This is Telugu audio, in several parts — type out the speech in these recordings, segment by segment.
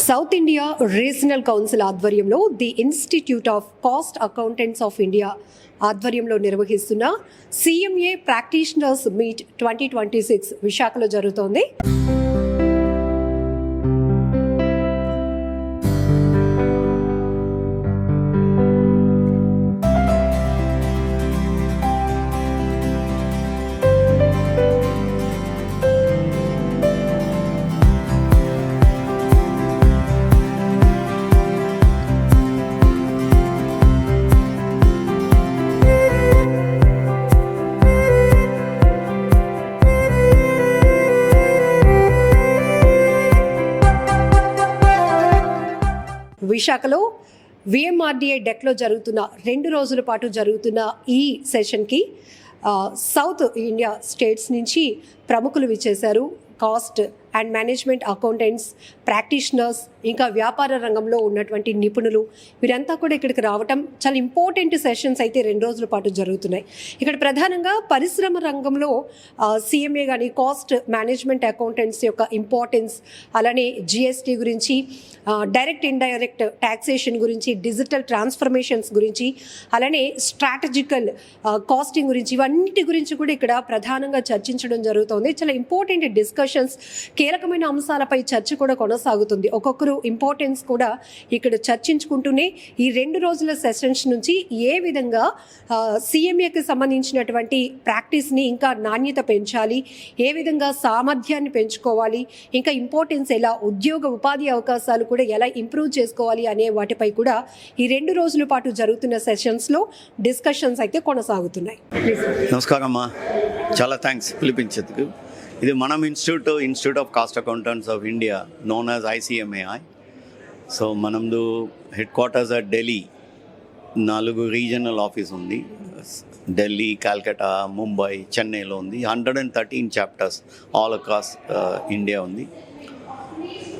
సౌత్ ఇండియా రీజనల్ కౌన్సిల్ ఆధ్వర్యంలో the institute of cost accountants of India ఆధ్వర్యంలో నిర్వహిస్తున్న సిఎంఏ ప్రాక్టీషనర్స్ మీట్ 2026 విశాఖలో జరుగుతోంది. విశాఖలో విఎంఆర్డిఏ డెక్లో జరుగుతున్న 2 రోజుల పాటు జరుగుతున్న ఈ సెషన్కి సౌత్ ఇండియా స్టేట్స్ నుంచి ప్రముఖులు విచ్చేశారు. Cost and management accountants, practitioners, ఇంకా వ్యాపార రంగంలో ఉన్నటువంటి నిపుణులు వీరంతా కూడా ఇక్కడికి రావటం చాలా ఇంపార్టెంట్ సెషన్స్ అయితే 2 రోజుల పాటు జరుగుతున్నాయి. ఇక్కడ ప్రధానంగా పరిశ్రమ రంగంలో సిఎంఏ కానీ కాస్ట్ మేనేజ్మెంట్ అకౌంటెంట్స్ యొక్క ఇంపార్టెన్స్, అలానే జిఎస్టీ గురించి, డైరెక్ట్ ఇండైరెక్ట్ ట్యాక్సేషన్ గురించి, డిజిటల్ ట్రాన్స్ఫర్మేషన్స్ గురించి, అలానే స్ట్రాటజికల్ కాస్టింగ్ గురించి, ఇవన్నిటి గురించి కూడా ఇక్కడ ప్రధానంగా చర్చించడం జరుగుతుంది. చాలా ఇంపార్టెంట్ డిస్కషన్స్, కీలకమైన అంశాలపై చర్చ కూడా కొనసాగుతుంది. ఒక్కొక్కరు ఇంపార్టెన్స్ కూడా ఇక్కడ చర్చించుకుంటూనే ఈ 2 రోజుల సెషన్స్ నుంచి ఏ విధంగా సిఎంఏకి సంబంధించినటువంటి ప్రాక్టీస్ని ఇంకా నాణ్యత పెంచాలి, ఏ విధంగా సామర్థ్యాన్ని పెంచుకోవాలి, ఇంకా ఇంపార్టెన్స్ ఎలా, ఉపాధి అవకాశాలు కూడా ఎలా ఇంప్రూవ్ చేసుకోవాలి అనే వాటిపై కూడా ఈ 2 రోజుల పాటు జరుగుతున్న సెషన్స్లో డిస్కషన్స్ అయితే కొనసాగుతున్నాయి. నమస్కారం అమ్మా, చాలా థ్యాంక్స్ పిలిపించేందుకు. ఇది మనం institute of cost accountants of India, known as ICMAI. So మనది headquarters at Delhi, 4 regional office ఉంది. ఢిల్లీ, కాల్కటా, ముంబై, చెన్నైలో ఉంది. 113 చాప్టర్స్ ఆల్ అక్రాస్ ఇండియా ఉంది.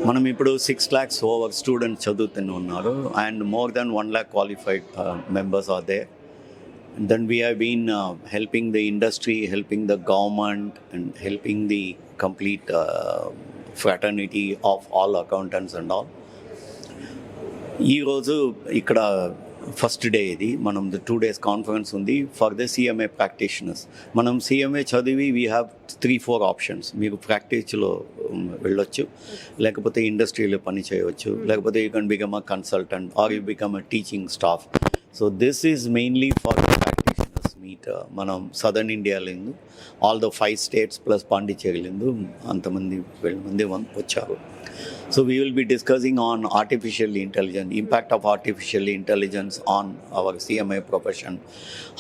మనం ఇప్పుడు 6 lakhs ఓవర్ స్టూడెంట్స్ చదువుతూనే ఉన్నారు, and more than 1 lakh qualified members are there. Then we have been helping the industry, helping the government, and helping the complete fraternity of all accountants and all. ఈ రోజు ఇక్కడ ఫస్ట్ డే ఇది. మనం 2 days కాన్ఫరెన్స్ ఉంది ఫర్ ద సిఎంఏ ప్రాక్టీషనర్స్. మనం సిఎంఏ చదివి వీ హ్యావ్ 3-4 ఆప్షన్స్. మీకు ప్రాక్టీస్లో వెళ్ళొచ్చు, లేకపోతే ఇండస్ట్రీలో పని చేయవచ్చు, లేకపోతే you can become a consultant or you become a teaching staff. So this is mainly for practitioners meet. మనం సదర్న్ ఇండియాలో ఆల్ ద 5 states ప్లస్ పాండిచేరిలో అంతమంది వచ్చారు. So we will be discussing on artificial intelligence, impact of artificial intelligence on our CMA profession,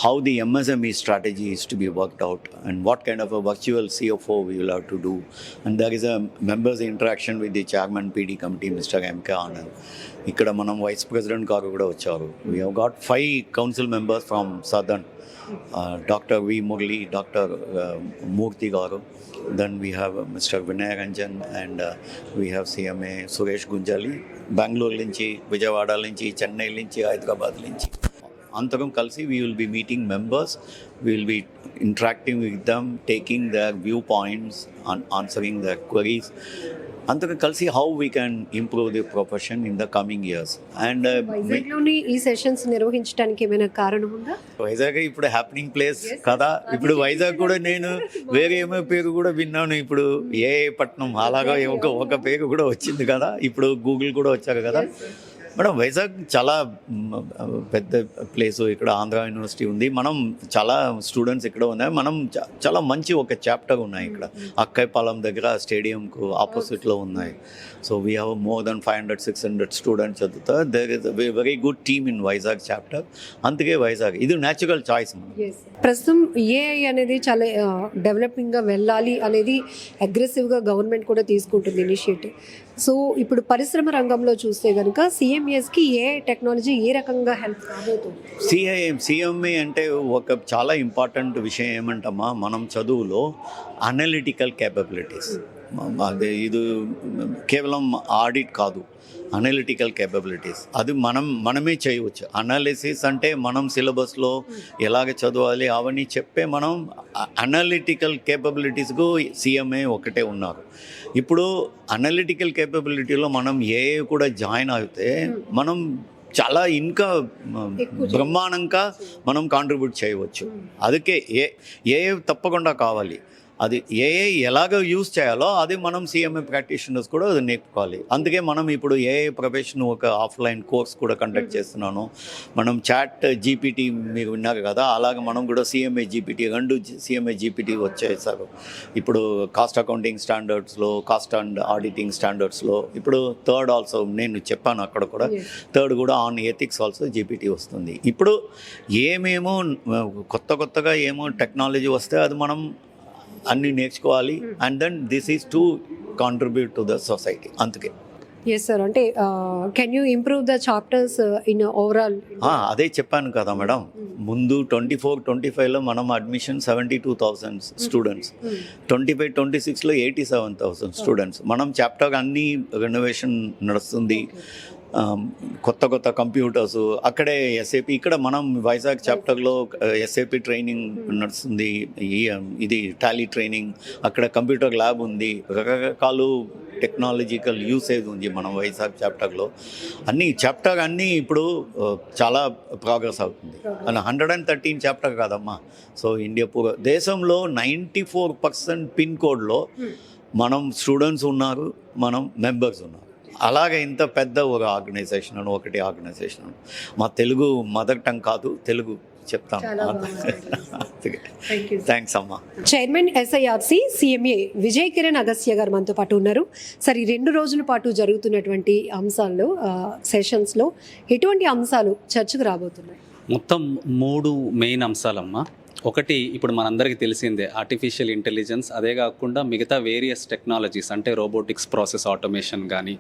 how the MSME strategy is to be worked out, and what kind of a virtual CFO we will have to do. And there is a members interaction with the chairman PD committee, Mr. M.K. Anand. ఇక్కడ మనం వైస్ ప్రెసిడెంట్ గారు కూడా వచ్చారు. We have got 5 council members from southern, Dr. V. Murli, Dr. Murthy garu. Then we have Mr. Vinay Ranjan, and we have CMA Suresh Gunjali, Bangalore నుంచి, విజయవాడ నుంచి, చెన్నై నుంచి, హైదరాబాద్ నుంచి. అంతరం కలిసి we will be meeting members, we will be interacting with them, taking their viewpoints, answering their queries. అంతరం కలిసి how we can improve the profession in the coming years. And వైజాగ్లోని ఈ సెషన్స్ నిర్వహించడానికి ఏమైనా కారణం ఉందా? వైజాగ్ ఇప్పుడు హ్యాపెనింగ్ ప్లేస్ కదా. ఇప్పుడు వైజాగ్ కూడా నేను వేరే ఏమో పేరు కూడా విన్నాను. ఇప్పుడు ఏ పట్నం అలాగా ఒక పేరు కూడా వచ్చింది కదా. ఇప్పుడు గూగుల్ కూడా వచ్చారు కదా మేడం. వైజాగ్ చాలా పెద్ద ప్లేసు. ఇక్కడ ఆంధ్ర యూనివర్సిటీ ఉంది. మనం చాలా స్టూడెంట్స్ ఇక్కడ ఉన్నాయి. మనం చాలా మంచి ఒక చాప్టర్ ఉన్నాయి ఇక్కడ అక్కైపాలెం దగ్గర స్టేడియంకు ఆపోజిట్లో ఉన్నాయి. So we have more than 500-600 students చదువుతారు. There is very good team in Vizag chapter. అందుకే వైజాగ్ ఇది న్యాచురల్ చాయిస్. ప్రస్తుతం ఏఐ అనేది చాలా డెవలపింగ్గా వెళ్ళాలి అనేది అగ్రెసివ్గా గవర్నమెంట్ కూడా తీసుకుంటుంది ఇనిషియేటివ్. సో ఇప్పుడు పరిశ్రమ రంగంలో చూస్తే కనుక సిఎంఏస్కి ఏ టెక్నాలజీ ఏ రకంగా హెల్ప్ కాబోతుంది? సిఎంఏ అంటే ఒక చాలా ఇంపార్టెంట్ విషయం ఏమంటమ్మా, మనం చదువులో అనలిటికల్ క్యాపబిలిటీస్ అదే ఇది కేవలం ఆడిట్ కాదు, అనలిటికల్ కేపబిలిటీస్ అది మనమే చేయవచ్చు. అనాలిసిస్ అంటే మనం సిలబస్లో ఎలాగ చదవాలి అవన్నీ చెప్పే మనం అనలిటికల్ కేపబిలిటీస్కు సిఎంఏ ఒకటే ఉన్నారు. ఇప్పుడు అనలిటికల్ కేపబిలిటీలో మనం ఏ కూడా జాయిన్ అయితే మనం చాలా ఇంకా బ్రహ్మాండంగా మనం కాంట్రిబ్యూట్ చేయవచ్చు. అందుకే ఏ తప్పకుండా కావాలి. అది ఎలాగ యూజ్ చేయాలో అది మనం సిఎంఏ ప్రాక్టీషనర్స్ కూడా అది నేర్చుకోవాలి. అందుకే మనం ఇప్పుడు ప్రొఫెషన్ ఒక ఆఫ్లైన్ కోర్స్ కూడా కండక్ట్ చేస్తున్నాను. మనం చాట్ జీపీటీ మీరు విన్నారు కదా, అలాగే మనం కూడా సిఎంఏ జీపీటీ 2 సిఎంఏ జీపీటీ వచ్చేసారు. ఇప్పుడు కాస్ట్ అకౌంటింగ్ స్టాండర్డ్స్లో, కాస్ట్ అండ్ ఆడిటింగ్ స్టాండర్డ్స్లో, ఇప్పుడు థర్డ్ ఆల్సో నేను చెప్పాను అక్కడ కూడా, థర్డ్ కూడా ఆన్ ఎథిక్స్ ఆల్సో జీపీటీ వస్తుంది. ఇప్పుడు ఏమేమో కొత్తగా ఏమో టెక్నాలజీ వస్తే అది మనం అన్నీ నేర్చుకోవాలి. And then this is to contribute to the society. అందుకే ఎస్ సార్, అంటే can you improve the chapters in overall? అదే చెప్పాను కదా మేడం, ముందు 24-25లో మనం అడ్మిషన్ 72,000 స్టూడెంట్స్, 25-26లో 87,000 స్టూడెంట్స్. మనం చాప్టర్ అన్నీ రెనోవేషన్ నడుస్తుంది, కొత్త కంప్యూటర్స్, అక్కడే ఎస్ఏపి, ఇక్కడ మనం వైజాగ్ చాప్టర్లో ఎస్ఏపి ట్రైనింగ్ నడుస్తుంది, ఇది టాలీ ట్రైనింగ్, అక్కడ కంప్యూటర్ ల్యాబ్ ఉంది, రకరకాలు టెక్నాలజికల్ యూసేజ్ ఉంది మనం వైజాగ్ చాప్టర్లో. అన్నీ ఇప్పుడు చాలా ప్రోగ్రెస్ అవుతుంది. 113 చాప్టర్ కాదమ్మా. సో ఇండియా దేశంలో 94% పిన్ కోడ్లో మనం స్టూడెంట్స్ ఉన్నారు, మనం మెంబర్స్ ఉన్నారు. అలాగే ఇంత పెద్ద ఒకటి ఆర్గనైజేషన్ మా తెలుగు మదర్ టంగ్ కాదు, తెలుగు చెప్తాను. థ్యాంక్స్ అమ్మా. చైర్మన్ ఎస్ఐఆర్సి సిఎంఏ విజయ్ కిరణ్ అగస్త్య గారు మనతో పాటు ఉన్నారు. సార్, ఈ 2 రోజుల పాటు జరుగుతున్నటువంటి అంశాల్లో సెషన్స్లో ఎటువంటి అంశాలు చర్చకు రాబోతున్నాయి? మొత్తం 3 మెయిన్ అంశాలమ్మా. ఒకటి, ఇప్పుడు మనందరికీ తెలిసిందే ఆర్టిఫిషియల్ ఇంటెలిజెన్స్, అదే కాకుండా మిగతా వేరియస్ టెక్నాలజీస్ అంటే రోబోటిక్స్, ప్రాసెస్ ఆటోమేషన్ కానీ,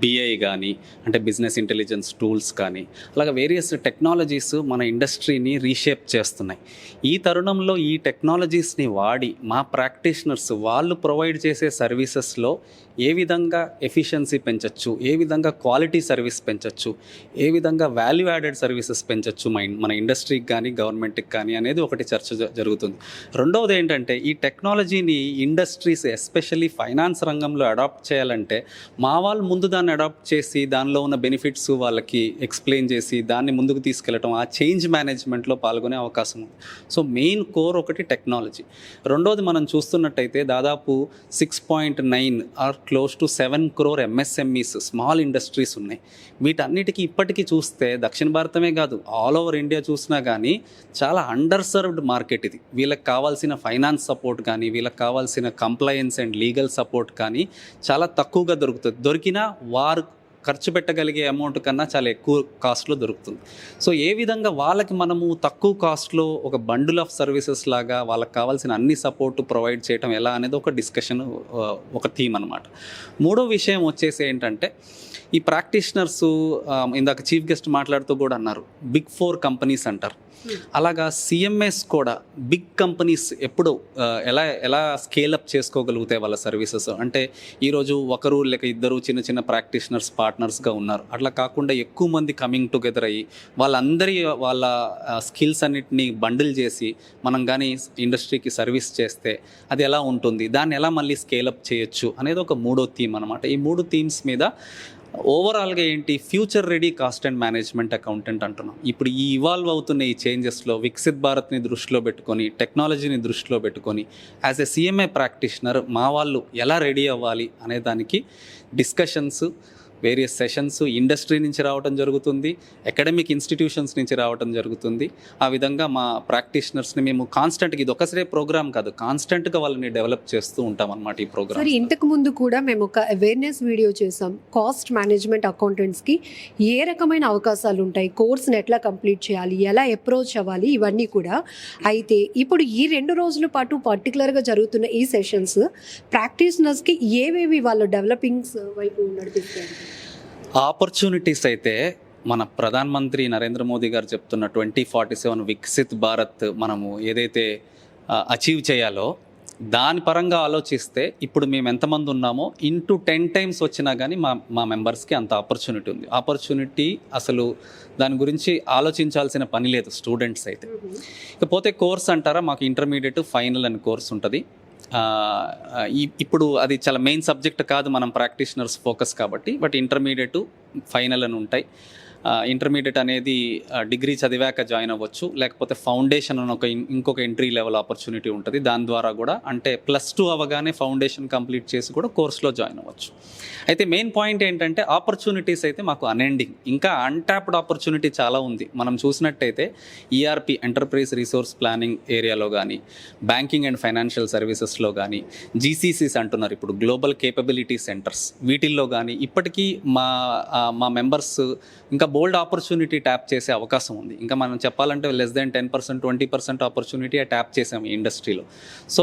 బిఐ కానీ అంటే బిజినెస్ ఇంటెలిజెన్స్ టూల్స్ కానీ, అలాగే వేరియస్ టెక్నాలజీస్ మన ఇండస్ట్రీని రీషేప్ చేస్తున్నాయి. ఈ తరుణంలో ఈ టెక్నాలజీస్ని వాడి మా ప్రాక్టీషనర్స్ వాళ్ళు ప్రొవైడ్ చేసే సర్వీసెస్లో ఏ విధంగా ఎఫిషియన్సీ పెంచవచ్చు, ఏ విధంగా క్వాలిటీ సర్వీస్ పెంచవచ్చు, ఏ విధంగా వాల్యూ యాడెడ్ సర్వీసెస్ పెంచవచ్చు మన ఇండస్ట్రీకి కానీ గవర్నమెంట్కి కానీ అనేది ఒకటి చర్చ జరుగుతుంది. రెండవది ఏంటంటే, ఈ టెక్నాలజీని ఇండస్ట్రీస్ ఎస్పెషల్లీ ఫైనాన్స్ రంగంలో అడాప్ట్ చేయాలంటే మా వాళ్ళు ముందు దాన్ని అడాప్ట్ చేసి దానిలో ఉన్న బెనిఫిట్స్ వాళ్ళకి ఎక్స్ప్లెయిన్ చేసి దాన్ని ముందుకు తీసుకెళ్ళటం, ఆ చేంజ్ మేనేజ్మెంట్లో పాల్గొనే అవకాశం ఉంది. సో మెయిన్ కోర్ ఒకటి టెక్నాలజీ. రెండవది మనం చూస్తున్నట్టయితే దాదాపు 6.9 or close to 7 crore MSMEs, small industries ఉన్నాయి. వీటన్నిటికీ ఇప్పటికీ చూస్తే దక్షిణ భారతమే కాదు, ఆల్ ఓవర్ ఇండియా చూసినా కానీ చాలా అండర్ సర్వ్డ్ మార్కెట్ ఇది. వీళ్ళకి కావాల్సిన ఫైనాన్స్ సపోర్ట్ కానీ, వీళ్ళకి కావాల్సిన కంప్లయన్స్ అండ్ లీగల్ సపోర్ట్ కానీ చాలా తక్కువగా దొరుకుతుంది. దొరికినా వారు ఖర్చు పెట్టగలిగే అమౌంట్ కన్నా చాలా ఎక్కువ కాస్ట్లో దొరుకుతుంది. సో ఏ విధంగా వాళ్ళకి మనము తక్కువ కాస్ట్లో ఒక బండిల్ ఆఫ్ సర్వీసెస్ లాగా వాళ్ళకి కావాల్సిన అన్ని సపోర్ట్ ప్రొవైడ్ చేయడం ఎలా అనేది ఒక డిస్కషన్, ఒక థీమ్ అనమాట. మూడో విషయం వచ్చేసి ఏంటంటే, ఈ ప్రాక్టీషనర్స్ ఇందాక చీఫ్ గెస్ట్ మాట్లాడుతూ కూడా అన్నారు, Big 4 కంపెనీస్ అంటారు. అలాగా సిఎంఎస్ కూడా బిగ్ కంపెనీస్ ఎప్పుడు ఎలా స్కేలప్ చేసుకోగలుగుతాయి వాళ్ళ సర్వీసెస్ అంటే, ఈరోజు ఒకరు లేక ఇద్దరు చిన్న చిన్న ప్రాక్టీషనర్స్ పార్ట్నర్స్గా ఉన్నారు. అట్లా కాకుండా ఎక్కువ మంది కమింగ్ టుగెదర్ అయ్యి వాళ్ళ స్కిల్స్ అన్నిటిని బండిల్ చేసి మనం కానీ ఇండస్ట్రీకి సర్వీస్ చేస్తే అది ఎలా ఉంటుంది, దాన్ని ఎలా మళ్ళీ స్కేలప్ చేయొచ్చు అనేది ఒక మూడో థీమ్ అనమాట. ఈ 3 థీమ్స్ మీద ఓవరాల్గా ఏంటి, future ready cost and management accountant అంటున్నాం. ఇప్పుడు ఈ ఇవాల్వ్ అవుతున్న ఈ చేంజెస్లో వికసిత్ భారత్ని దృష్టిలో పెట్టుకొని, టెక్నాలజీని దృష్టిలో పెట్టుకొని యాజ్ ఎ సిఎంఏ ప్రాక్టీషనర్ మా వాళ్ళు ఎలా రెడీ అవ్వాలి అనే దానికి డిస్కషన్స్, వేరియస్ సెషన్స్ ఇండస్ట్రీ నుంచి రావడం జరుగుతుంది, అకాడమిక్ ఇన్స్టిట్యూషన్స్ నుంచి రావడం జరుగుతుంది. ఆ విధంగా మా ప్రాక్టీషనర్స్ని మేము కాన్స్టెంట్గా, ఇది ఒకసారి ప్రోగ్రామ్ కాదు, కాన్స్టెంట్గా వాళ్ళని డెవలప్ చేస్తూ ఉంటాం అన్నమాట ఈ ప్రోగ్రామ్. సరే, ఇంతకు ముందు కూడా మేము ఒక అవేర్నెస్ వీడియో చేసాం. కాస్ట్ మేనేజ్మెంట్ అకౌంటెంట్స్కి ఏ రకమైన అవకాశాలు ఉంటాయి, కోర్స్ని ఎట్లా కంప్లీట్ చేయాలి, ఎలా అప్రోచ్ అవ్వాలి, ఇవన్నీ కూడా. అయితే ఇప్పుడు ఈ 2 రోజుల పాటు పర్టికులర్గా జరుగుతున్న ఈ సెషన్స్ ప్రాక్టీషనర్స్కి ఏవేవి వాళ్ళు డెవలపింగ్స్ వైపు నడిపిస్తారు? ఆపర్చునిటీస్ అయితే మన ప్రధానమంత్రి నరేంద్ర మోదీ గారు చెప్తున్న 2047 వికసిత్ భారత్ మనము ఏదైతే అచీవ్ చేయాలో దాని పరంగా ఆలోచిస్తే ఇప్పుడు మేము ఎంతమంది ఉన్నామో ఇంటూ 10 times వచ్చినా కానీ మా మెంబర్స్కి అంత ఆపర్చునిటీ అసలు దాని గురించి ఆలోచించాల్సిన పని లేదు స్టూడెంట్స్ అయితే. ఇకపోతే కోర్స్ అంటారా, మాకు ఇంటర్మీడియట్ ఫైనల్ అని కోర్స్ ఉంటుంది. ఇప్పుడు అది చాలా మెయిన్ సబ్జెక్ట్ కాదు మనం ప్రాక్టీషనర్స్ ఫోకస్ కాబట్టి, బట్ ఇంటర్మీడియట్ ఫైనల్ అని ఉంటాయి. ఇంటర్మీడియట్ అనేది డిగ్రీ చదివాక జాయిన్ అవ్వచ్చు, లేకపోతే ఫౌండేషన్ అని ఇంకొక ఎంట్రీ లెవెల్ ఆపర్చునిటీ ఉంటుంది. దాని ద్వారా కూడా అంటే +2 అవ్వగానే ఫౌండేషన్ కంప్లీట్ చేసి కూడా కోర్స్లో జాయిన్ అవ్వచ్చు. అయితే మెయిన్ పాయింట్ ఏంటంటే ఆపర్చునిటీస్ అయితే మాకు అన్ఎండింగ్, ఇంకా అన్టాప్డ్ ఆపర్చునిటీ చాలా ఉంది. మనం చూసినట్టయితే ఈఆర్పి ఎంటర్ప్రైజ్ రిసోర్స్ ప్లానింగ్ ఏరియాలో కానీ, బ్యాంకింగ్ అండ్ ఫైనాన్షియల్ సర్వీసెస్లో కానీ, జీసీసీస్ అంటున్నారు ఇప్పుడు, గ్లోబల్ కేపబిలిటీ సెంటర్స్, వీటిల్లో కానీ ఇప్పటికీ మా మెంబర్స్ ఇంకా బోల్డ్ ఆపర్చునిటీ ట్యాప్ చేసే అవకాశం ఉంది. ఇంకా మనం చెప్పాలంటే <10%, 20% ఆపర్చునిటీ ట్యాప్ చేసాము ఈ ఇండస్ట్రీలో. సో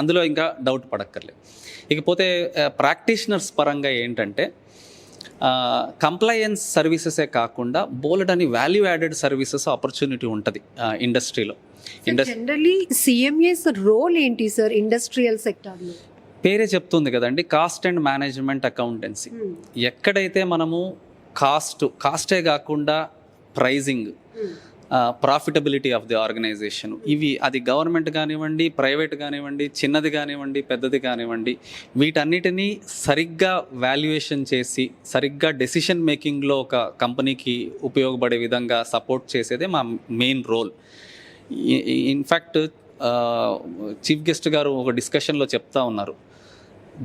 అందులో ఇంకా డౌట్ పడక్కర్లేదు. ఇకపోతే ప్రాక్టీషనర్స్ పరంగా ఏంటంటే కంప్లయన్స్ సర్వీసెసే కాకుండా బోల్డ్ అని వాల్యూ యాడెడ్ సర్వీసెస్ ఆపర్చునిటీ ఉంటుంది ఇండస్ట్రీలో. జనరల్లీ సిఎంఏస్ రోల్ ఏంటి సార్ ఇండస్ట్రియల్ సెక్టార్లో? పేరే చెప్తుంది కదండి, కాస్ట్ అండ్ మేనేజ్మెంట్ అకౌంటెన్సీ. ఎక్కడైతే మనము కాస్టే కాకుండా pricing, profitability of the organisation, ఇవి అది గవర్నమెంట్ కానివ్వండి, ప్రైవేట్ కానివ్వండి, చిన్నది కానివ్వండి, పెద్దది కానివ్వండి, వీటన్నిటినీ సరిగ్గా వాల్యుయేషన్ చేసి సరిగ్గా డెసిషన్ మేకింగ్లో ఒక కంపెనీకి ఉపయోగపడే విధంగా సపోర్ట్ చేసేదే మా main role. In fact chief guest గారు ఒక డిస్కషన్లో చెప్తా ఉన్నారు,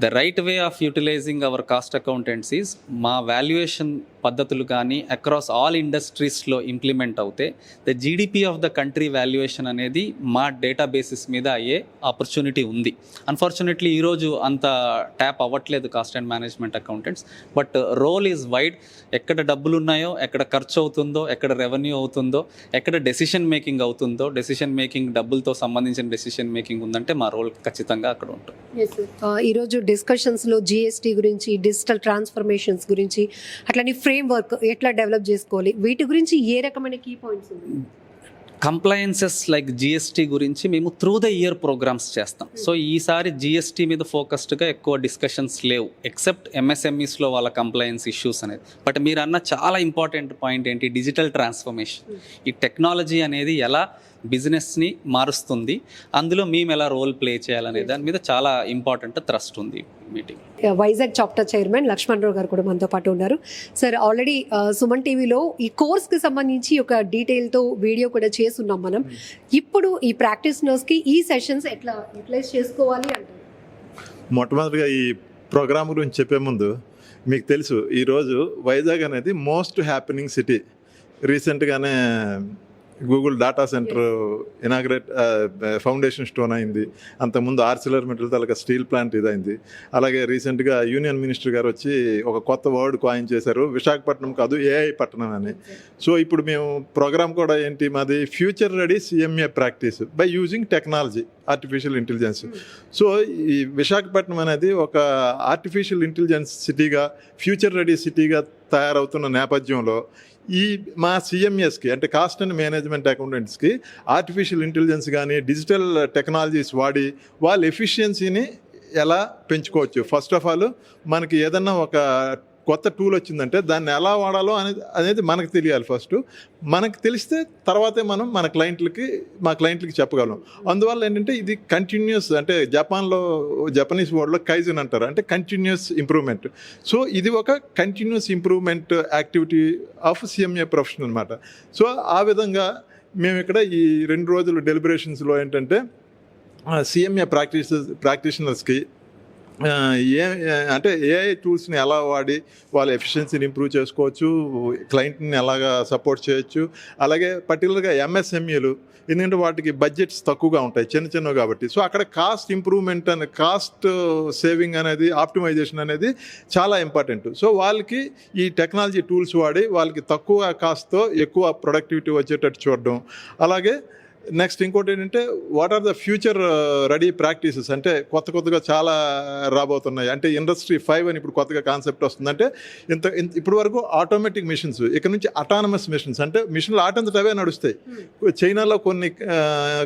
the right way of utilizing our cost accountancies, మా వాల్యుయేషన్ పద్ధతులు కానీ అక్రాస్ ఆల్ ఇండస్ట్రీస్లో ఇంప్లిమెంట్ అవుతే the GDP of the country valuation అనేది మా డేటా బేసిస్ మీద అయ్యే ఆపర్చునిటీ ఉంది. అన్ఫార్చునేట్లీ ఈరోజు అంత ట్యాప్ అవ్వట్లేదు cost and management accountants, but role is wide. ఎక్కడ డబ్బులు ఉన్నాయో, ఎక్కడ ఖర్చు అవుతుందో, ఎక్కడ రెవెన్యూ అవుతుందో, ఎక్కడ డెసిషన్ మేకింగ్ అవుతుందో, డెసిషన్ మేకింగ్ డబ్బులతో సంబంధించిన డెసిషన్ మేకింగ్ ఉందంటే మా రోల్ ఖచ్చితంగా అక్కడ ఉంటుంది. ఈరోజు డిస్కషన్స్లో జిఎస్టీ గురించి, డిజిటల్ ట్రాన్స్ఫర్మేషన్స్ గురించి, అట్లని ఫ్రేమ్వర్క్ ఎట్లా డెవలప్ చేసుకోవాలి, వీటి గురించి ఏ రకమైన కీ పాయింట్స్ ఉన్నాయి? కంప్లయన్సెస్ లైక్ జిఎస్టీ గురించి మేము త్రూ ద ఇయర్ ప్రోగ్రామ్స్ చేస్తాం. సో ఈసారి జిఎస్టీ మీద ఫోకస్డ్గా ఎక్కువ డిస్కషన్స్ లేవు, ఎక్సెప్ట్ ఎంఎస్ఎంఈస్లో వాళ్ళ కంప్లయన్స్ ఇష్యూస్ అనేది. బట్ మీరు అన్న చాలా ఇంపార్టెంట్ పాయింట్ ఏంటి, డిజిటల్ ట్రాన్స్ఫర్మేషన్. ఈ టెక్నాలజీ అనేది ఎలా బిజినెస్ని మారుస్తుంది, అందులో మేము ఎలా రోల్ ప్లే చేయాలనే దాని మీద చాలా ఇంపార్టెంట్ థ్రస్ట్ ఉంది meeting. Vizag chapter chairman Laxman Rao garu కూడా మనతో పాటు ఉన్నారు. సార్, ఆల్రెడీ సుమన్ టీవీలో ఈ కోర్స్కి సంబంధించి ఒక డీటెయిల్తో వీడియో కూడా చేస్తున్నాం మనం. ఇప్పుడు ఈ ప్రాక్టీషనర్స్కి ఈ సెషన్స్ ఎట్లా యూటిలైజ్ చేసుకోవాలి అంటారు? మొట్టమొదటిగా ఈ ప్రోగ్రామ్ గురించి చెప్పే ముందు మీకు తెలుసు, ఈరోజు వైజాగ్ అనేది మోస్ట్ హ్యాపెనింగ్ సిటీ. రీసెంట్గానే Google data centre inaugurate foundation stone అయింది. అంతకుముందు ఆర్సిలర్మిటల్ తాలూకా స్టీల్ ప్లాంట్ ఇదైంది. అలాగే రీసెంట్గా యూనియన్ మినిస్టర్ గారు వచ్చి ఒక కొత్త వర్డ్ కాయిన్ చేశారు, విశాఖపట్నం కాదు ఏఐ పట్టణం అని. సో ఇప్పుడు మేము ప్రోగ్రామ్ కూడా ఏంటి, మాది future ready CMA practice by using technology, artificial intelligence. So ఈ విశాఖపట్నం అనేది ఒక ఆర్టిఫిషియల్ ఇంటెలిజెన్స్ సిటీగా, ఫ్యూచర్ రెడీ సిటీగా తయారవుతున్న నేపథ్యంలో ఈ మా సిఎంఎస్కి అంటే కాస్ట్ అండ్ మేనేజ్మెంట్ అకౌంటెంట్స్కి ఆర్టిఫిషియల్ ఇంటెలిజెన్స్ కానీ డిజిటల్ టెక్నాలజీస్ వాడి వాళ్ళ ఎఫిషియన్సీని ఎలా పెంచుకోవచ్చు. ఫస్ట్ ఆఫ్ ఆల్ మనకి ఏదన్నా ఒక కొత్త టూల్ వచ్చిందంటే దాన్ని ఎలా వాడాలో అనేది మనకు తెలియాలి. ఫస్ట్ మనకు తెలిస్తే తర్వాతే మనం మా క్లయింట్లకి చెప్పగలం. అందువల్ల ఏంటంటే ఇది కంటిన్యూస్, అంటే జపనీస్ వర్డ్లో కైజన్ అంటారు, అంటే కంటిన్యూస్ ఇంప్రూవ్మెంట్. సో ఇది ఒక continuous improvement activity of CMA profession అనమాట. సో ఆ విధంగా మేము ఇక్కడ ఈ 2 రోజుల డెలిబరేషన్స్లో ఏంటంటే సిఎంఏ ప్రాక్టీషనర్స్కి అంటే ఏఐ టూల్స్ని ఎలా వాడి వాళ్ళ ఎఫిషియన్సీని ఇంప్రూవ్ చేసుకోవచ్చు, క్లయింట్ని ఎలాగా సపోర్ట్ చేయొచ్చు. అలాగే పర్టికులర్గా ఎంఎస్ఎంఈలు, ఎందుకంటే వాటికి బడ్జెట్స్ తక్కువగా ఉంటాయి, చిన్నవి కాబట్టి. సో అక్కడ cost improvement and cost saving అనేది, ఆప్టిమైజేషన్ అనేది చాలా ఇంపార్టెంట్. సో వాళ్ళకి ఈ టెక్నాలజీ టూల్స్ వాడి వాళ్ళకి తక్కువ కాస్ట్తో ఎక్కువ ప్రొడక్టివిటీ వచ్చేటట్టు చూడడం. అలాగే నెక్స్ట్ ఇంకోటి ఏంటంటే what are the future ready practices, అంటే కొత్తగా చాలా రాబోతున్నాయి. అంటే ఇండస్ట్రీ 5 అని ఇప్పుడు కొత్తగా కాన్సెప్ట్ వస్తుంది. అంటే ఇప్పుడు వరకు ఆటోమేటిక్ మిషన్స్, ఇక్కడ నుంచి అటానమస్ మిషన్స్, అంటే మిషన్లు ఆటంతట అవే నడుస్తాయి. చైనాలో కొన్ని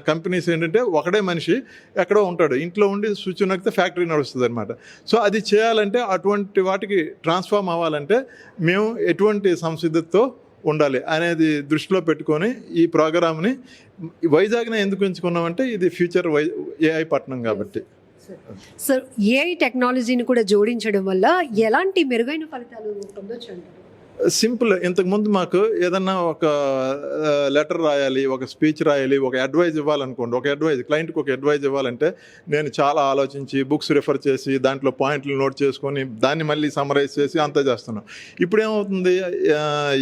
కంపెనీస్ ఏంటంటే ఒకడే మనిషి ఎక్కడో ఉంటాడు, ఇంట్లో ఉండి స్విచ్ నొక్కితే ఫ్యాక్టరీ నడుస్తుంది అనమాట. సో అది చేయాలంటే అటువంటి వాటికి ట్రాన్స్ఫార్మ్ అవ్వాలంటే మేము ఎటువంటి సంసిద్ధతతో ఉండాలి అనేది దృష్టిలో పెట్టుకొని ఈ ప్రోగ్రామ్ని వైజాగ్నే ఎందుకు ఎంచుకున్నామంటే ఇది ఫ్యూచర్ ఏఐ పట్టణం కాబట్టి. సార్, ఏఐ టెక్నాలజీని కూడా జోడించడం వల్ల ఎలాంటి మెరుగైన ఫలితాలు పొందొచ్చు అంటారు? సింపుల్. ఇంతకుముందు మాకు ఏదన్నా ఒక లెటర్ రాయాలి, ఒక స్పీచ్ రాయాలి, ఒక అడ్వైజ్ ఇవ్వాలనుకోండి, క్లయింట్కి ఒక అడ్వైజ్ ఇవ్వాలంటే నేను చాలా ఆలోచించి బుక్స్ రిఫర్ చేసి దాంట్లో పాయింట్లు నోట్ చేసుకొని దాన్ని మళ్ళీ సమరైజ్ చేసి అంతా చేస్తున్నాం. ఇప్పుడు ఏమవుతుంది,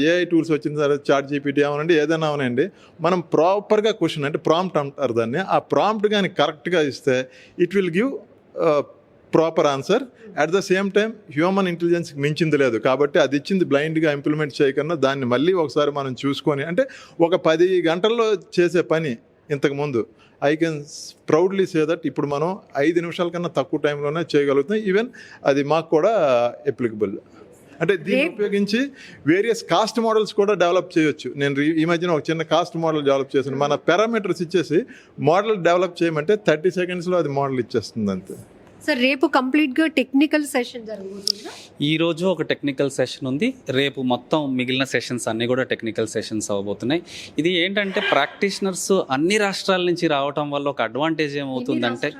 ఏఐ టూల్స్ వచ్చిన తర్వాత చాట్ జీపీటీ అవనండి, ఏదైనా అవనండి, మనం ప్రాపర్గా క్వశ్చన్ అంటే ప్రాంప్ట్ అంటారు దాన్ని, ఆ ప్రాంప్ట్ కానీ కరెక్ట్గా ఇస్తే it will give proper answer. At the same time human ఇంటెలిజెన్స్కి మించింది లేదు కాబట్టి అది ఇచ్చింది బ్లైండ్గా ఇంప్లిమెంట్ చేయకుండా దాన్ని మళ్ళీ ఒకసారి మనం చూసుకొని, అంటే ఒక 10 గంటల్లో చేసే పని ఇంతకుముందు I can proudly say that ఇప్పుడు మనం 5 నిమిషాల కన్నా తక్కువ టైంలోనే చేయగలుగుతాం. ఈవెన్ అది మాకు కూడా అప్లికబుల్. అంటే దీన్ని ఉపయోగించి వేరియస్ కాస్ట్ మోడల్స్ కూడా డెవలప్ చేయొచ్చు. నేను ఈ మధ్యన ఒక చిన్న కాస్ట్ మోడల్ డెవలప్ చేశాను. మన పారామీటర్స్ ఇచ్చేసి మోడల్ డెవలప్ చేయమంటే 30 సెకండ్స్లో అది మోడల్ ఇచ్చేస్తుంది అంతే. సార్, రేపు కంప్లీట్గా టెక్నికల్ సెషన్ జరగబోతుందా? ఈరోజు ఒక టెక్నికల్ సెషన్ ఉంది, రేపు మొత్తం మిగిలిన సెషన్స్ అన్నీ కూడా టెక్నికల్ సెషన్స్ అవ్వబోతున్నాయి. ఇది ఏంటంటే ప్రాక్టీషనర్స్ అన్ని రాష్ట్రాల నుంచి రావటం వల్ల ఒక అడ్వాంటేజ్ ఏమవుతుందంటే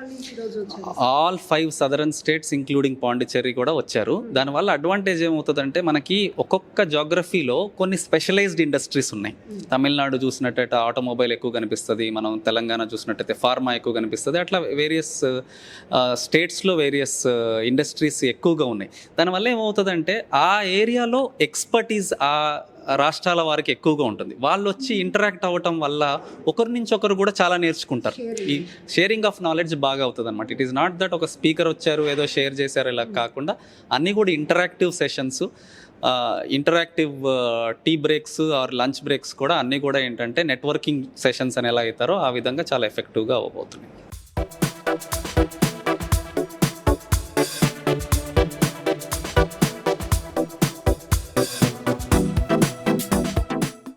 all 5 southern states including Pondicherry కూడా వచ్చారు. దానివల్ల అడ్వాంటేజ్ ఏమవుతుందంటే మనకి ఒక్కొక్క జాగ్రఫీలో కొన్ని స్పెషలైజ్డ్ ఇండస్ట్రీస్ ఉన్నాయి. తమిళనాడు చూసినట్టయితే ఆటోమొబైల్ ఎక్కువ కనిపిస్తుంది, మనం తెలంగాణ చూసినట్టయితే ఫార్మా ఎక్కువ కనిపిస్తుంది. అట్లా వేరియస్ స్టేట్స్లో వేరియస్ ఇండస్ట్రీస్ ఎక్కువగా ఉన్నాయి. దానివల్ల ఏమవుతుందంటే ఆ ఏరియాలో ఎక్స్పర్టీస్ ఆ రాష్ట్రాల వారికి ఎక్కువగా ఉంటుంది. వాళ్ళు వచ్చి ఇంటరాక్ట్ అవ్వటం వల్ల ఒకరి నుంచి ఒకరు కూడా చాలా నేర్చుకుంటారు. ఈ షేరింగ్ ఆఫ్ నాలెడ్జ్ బాగా అవుతుంది అనమాట. ఇట్ ఈస్ నాట్ దట్ ఒక స్పీకర్ వచ్చారు ఏదో షేర్ చేశారు ఇలా కాకుండా అన్నీ కూడా interactive sessions, interactive tea breaks or lunch breaks కూడా అన్నీ కూడా ఏంటంటే నెట్వర్కింగ్ సెషన్స్ అని ఎలా అవుతారో ఆ విధంగా చాలా ఎఫెక్టివ్గా అవ్వబోతున్నాయి.